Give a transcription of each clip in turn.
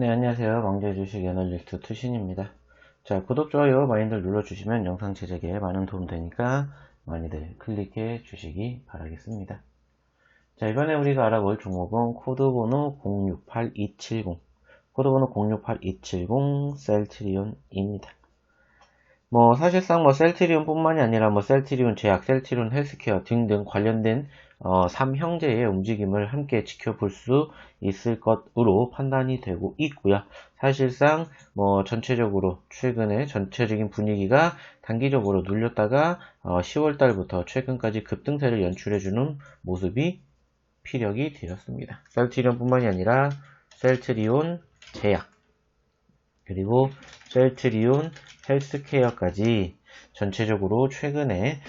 네, 안녕하세요. 왕좌의 주식 애널리스트 투신입니다. 자, 구독, 좋아요 많이들 눌러주시면 영상 제작에 많은 도움 되니까 많이들 클릭해 주시기 바라겠습니다. 자, 이번에 우리가 알아볼 종목은 코드번호 068270, 코드번호 068270 셀트리온입니다. 사실상 셀트리온 뿐만이 아니라 셀트리온 제약, 셀트리온 헬스케어 등등 관련된 3형제의 움직임을 함께 지켜볼 수 있을 것으로 판단이 되고 있고요. 사실상 전체적으로 최근에 전체적인 분위기가 단기적으로 눌렸다가 10월 달부터 최근까지 급등세를 연출해주는 모습이 피력이 되었습니다. 셀트리온 뿐만이 아니라 셀트리온 제약, 그리고 셀트리온 헬스케어까지 전체적으로 최근에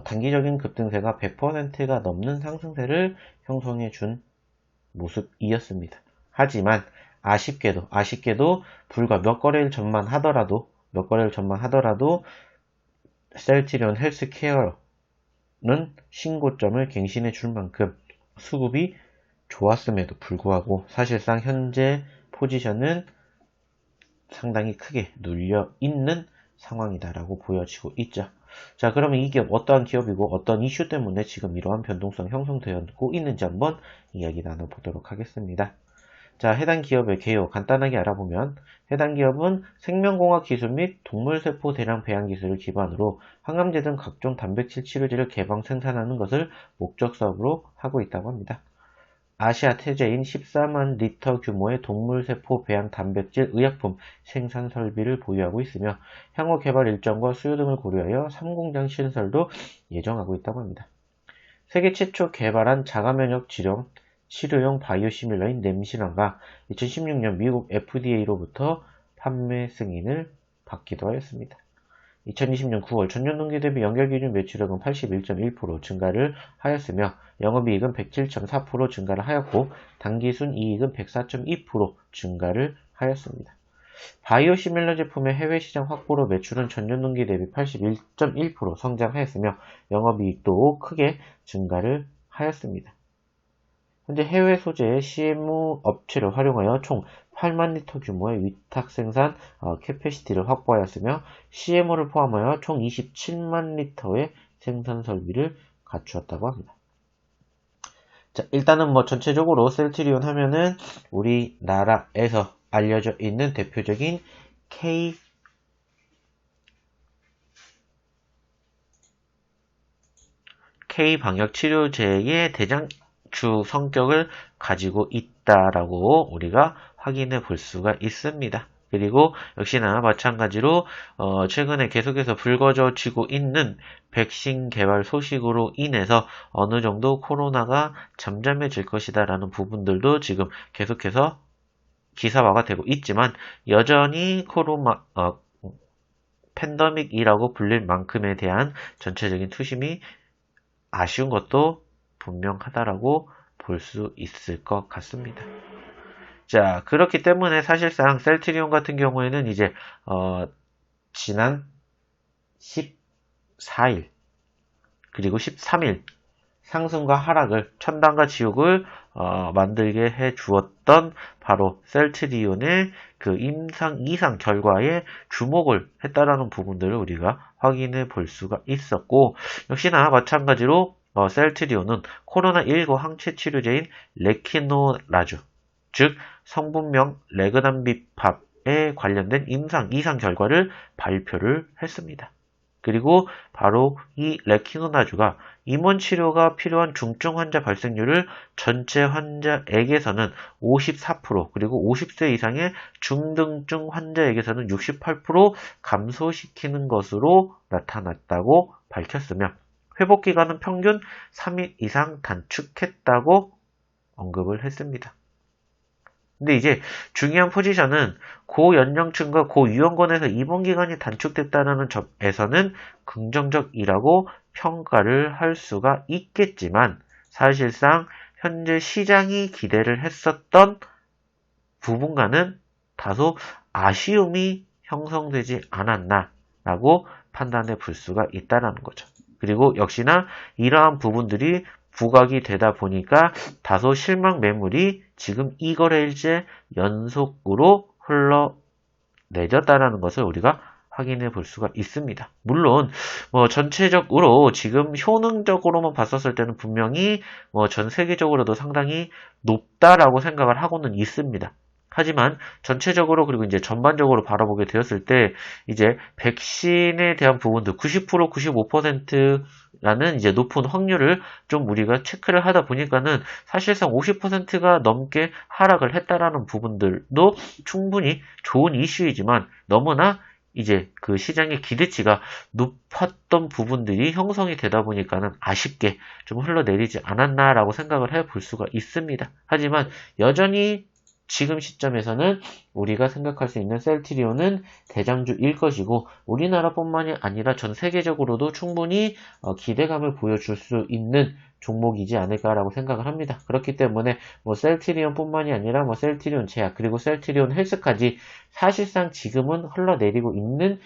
단기적인 급등세가 100%가 넘는 상승세를 형성해 준 모습이었습니다. 하지만 아쉽게도 불과 몇 거래일 전만 하더라도 셀트리온 헬스케어는 신고점을 갱신해 줄 만큼 수급이 좋았음에도 불구하고 사실상 현재 포지션은 상당히 크게 눌려 있는 상황이다라고 보여지고 있죠. 자, 그러면 이 기업 어떠한 기업이고 어떤 이슈 때문에 지금 이러한 변동성 형성되고 있는지 한번 이야기 나눠보도록 하겠습니다. 자, 해당 기업의 개요 간단하게 알아보면 해당 기업은 생명공학 기술 및 동물세포 대량 배양 기술을 기반으로 항암제 등 각종 단백질 치료제를 개방 생산하는 것을 목적 사업으로 하고 있다고 합니다. 아시아 태제인 14만 리터 규모의 동물세포 배양 단백질 의약품 생산 설비를 보유하고 있으며 향후 개발 일정과 수요 등을 고려하여 3공장 신설도 예정하고 있다고 합니다. 세계 최초 개발한 자가면역 치료용 바이오시밀러인 램시란가 2016년 미국 FDA로부터 판매 승인을 받기도 하였습니다. 2020년 9월 전년동기 대비 연결기준 매출액은 81.1% 증가를 하였으며 영업이익은 107.4% 증가를 하였고 당기순이익은 104.2% 증가를 하였습니다. 바이오시밀러 제품의 해외 시장 확보로 매출은 전년동기 대비 81.1% 성장하였으며 영업이익도 크게 증가를 하였습니다. 현재 해외 소재의 CMO 업체를 활용하여 총 8만 리터 규모의 위탁 생산 캐패시티를 확보하였으며 CMO를 포함하여 총 27만 리터의 생산 설비를 갖추었다고 합니다. 자, 일단은 전체적으로 셀트리온 하면은 우리나라에서 알려져 있는 대표적인 K 방역치료제의 대장주 성격을 가지고 있다라고 우리가 확인해 볼 수가 있습니다. 그리고 역시나 마찬가지로 최근에 계속해서 불거져지고 있는 백신 개발 소식으로 인해서 어느 정도 코로나가 잠잠해질 것이다 라는 부분들도 지금 계속해서 기사화가 되고 있지만 여전히 팬데믹이라고 불릴 만큼에 대한 전체적인 투심이 아쉬운 것도 분명하다라고 볼 수 있을 것 같습니다. 자, 그렇기 때문에 사실상 셀트리온 같은 경우에는 이제 지난 14일 그리고 13일 상승과 하락을 천당과 지옥을 만들게 해 주었던 바로 셀트리온의 그 이상 결과에 주목을 했다라는 부분들을 우리가 확인해 볼 수가 있었고 역시나 마찬가지로 셀트리온은 코로나19 항체 치료제인 레키노라주 즉 성분명 레그담비팝에 관련된 이상 결과를 발표를 했습니다. 그리고 바로 이 레키노나주가 임원 치료가 필요한 중증 환자 발생률을 전체 환자에게서는 54% 그리고 50세 이상의 중등증 환자에게서는 68% 감소시키는 것으로 나타났다고 밝혔으며 회복기간은 평균 3일 이상 단축했다고 언급을 했습니다. 근데 이제 중요한 포지션은 고연령층과 고위험군에서 입원기간이 단축됐다는 점에서는 긍정적이라고 평가를 할 수가 있겠지만 사실상 현재 시장이 기대를 했었던 부분과는 다소 아쉬움이 형성되지 않았나라고 판단해 볼 수가 있다는 거죠. 그리고 역시나 이러한 부분들이 부각이 되다 보니까 다소 실망 매물이 지금 이 거래일째 연속으로 흘러내렸다라는 것을 우리가 확인해 볼 수가 있습니다. 물론 전체적으로 지금 효능적으로만 봤었을 때는 분명히 전 세계적으로도 상당히 높다라고 생각을 하고는 있습니다. 하지만 전체적으로 그리고 이제 전반적으로 바라보게 되었을 때 이제 백신에 대한 부분도 90%, 95%라는 이제 높은 확률을 좀 우리가 체크를 하다 보니까는 사실상 50%가 넘게 하락을 했다라는 부분들도 충분히 좋은 이슈이지만 너무나 이제 그 시장의 기대치가 높았던 부분들이 형성이 되다 보니까는 아쉽게 좀 흘러내리지 않았나라고 생각을 해볼 수가 있습니다. 하지만 여전히 지금 시점에서는 우리가 생각할 수 있는 셀트리온은 대장주일 것이고 우리나라뿐만이 아니라 전 세계적으로도 충분히 기대감을 보여줄 수 있는 종목이지 않을까라고 생각을 합니다. 그렇기 때문에 셀트리온뿐만이 아니라 셀트리온 제약 그리고 셀트리온 헬스까지 사실상 지금은 흘러내리고 있는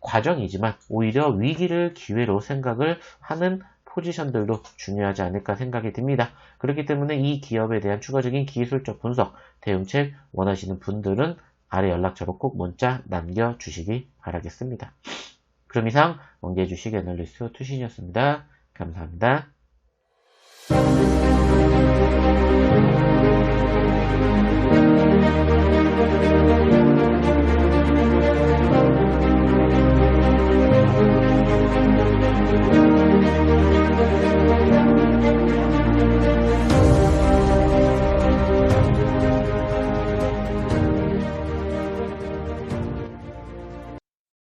과정이지만 오히려 위기를 기회로 생각을 하는 포지션들도 중요하지 않을까 생각이 듭니다. 그렇기 때문에 이 기업에 대한 추가적인 기술적 분석, 대응책 원하시는 분들은 아래 연락처로 꼭 문자 남겨주시기 바라겠습니다. 그럼 이상 원기의 주식 애널리스트 투신이었습니다. 감사합니다.